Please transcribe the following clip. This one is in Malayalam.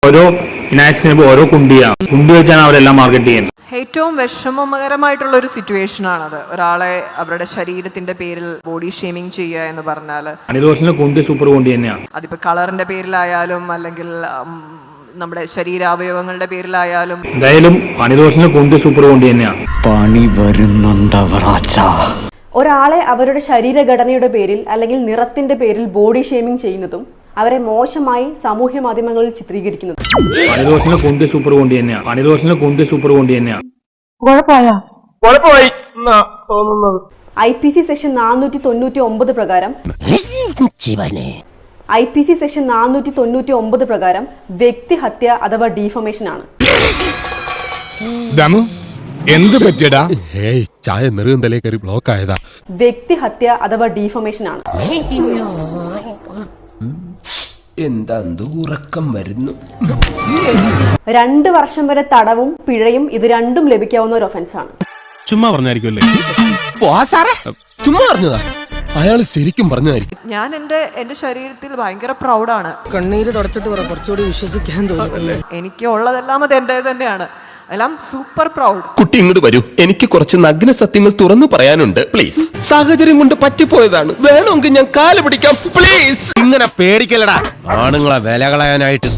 ഓരോ ഫിനാൻസിന് ഓരോ കുണ്ടി വെച്ചാണ് അവരെല്ലാം മാർക്കറ്റ് ചെയ്യുന്നത്. ഏറ്റവും വിഷമകരമായിട്ടുള്ള ഒരു സിറ്റുവേഷൻ ആണത്. ഒരാളെ അവരുടെ ശരീരത്തിന്റെ പേരിൽ ബോഡി ഷേമിങ് ചെയ്യുക എന്ന് പറഞ്ഞാൽ അനിൽ കുണ്ടി സൂപ്പർ കുണ്ടി തന്നെയാണ്. അതിപ്പോ കളറിന്റെ പേരിലായാലും അല്ലെങ്കിൽ നമ്മുടെ ശരീരാവയവങ്ങളുടെ പേരിലായാലും എന്തായാലും അനിൽ കുണ്ടി സൂപ്പർ കുണ്ടി തന്നെയാണ്. പണി വരുന്നുണ്ടവറാച്ച. ഒരാളെ അവരുടെ ശരീരഘടനയുടെ പേരിൽ അല്ലെങ്കിൽ നിറത്തിന്റെ പേരിൽ ബോഡി ഷേമിംഗ് ചെയ്യുന്നതും അവരെ മോശമായി സാമൂഹ്യ മാധ്യമങ്ങളിൽ ചിത്രീകരിക്കുന്നതും അനിൽ കുണ്ടി സൂപ്പർ കുണ്ടി തന്നെയാണ്. അനിൽ കുണ്ടി സൂപ്പർ കുണ്ടി തന്നെയാണ്. IPC സെക്ഷൻ 499 പ്രകാരം IPC സെക്ഷൻ 499 പ്രകാരം വ്യക്തിഹത്യ അഥവാ ഡീഫമേഷൻ ആണ്. എന്ത് പറ്റിയടാ? ചായ നെറുകന്തലേ കയറി ബ്ലോക്ക് ആയതാ. വ്യക്തിഹത്യ അഥവാ ഡീഫമേഷൻ ആണ്. എന്താ ഉറക്കം വരുന്നു. 2 വർഷം വരെ തടവും പിഴയും ഇത് രണ്ടും ലഭിക്കാവുന്ന ഒരു ഒഫൻസ് ആണ്. ചുമ്മാ പറഞ്ഞായിരിക്കുമല്ലേ? ചുമ്മാ പറഞ്ഞതാ. അയാൾ ശരിക്കും പറഞ്ഞതായിരിക്കും. ഞാൻ എന്റെ ശരീരത്തിൽ ഭയങ്കര പ്രൗഡാണ്. കണ്ണീര് തുടച്ചിട്ട് പറ, കുറച്ചുകൂടി വിശ്വസിക്കാൻ തോന്നുന്നല്ലേ. എനിക്ക് ഉള്ളതെല്ലാം അത് എന്റെ തന്നെയാണ്. എല്ലാം സൂപ്പർ പ്രൗഡ്. കുട്ടി ഇങ്ങോട്ട് വരൂ, എനിക്ക് കുറച്ച് നഗ്ന സത്യങ്ങൾ തുറന്നു പറയാനുണ്ട് പ്ലീസ്. സാഹചര്യം കൊണ്ട് പറ്റിപ്പോയതാണ്, വേണമെങ്കിൽ ഞാൻ കാല് പിടിക്കാം പ്ലീസ്. ഇങ്ങനെ പേടിക്കലടാ ആണുങ്ങളെ വില കളയാനായിട്ട്.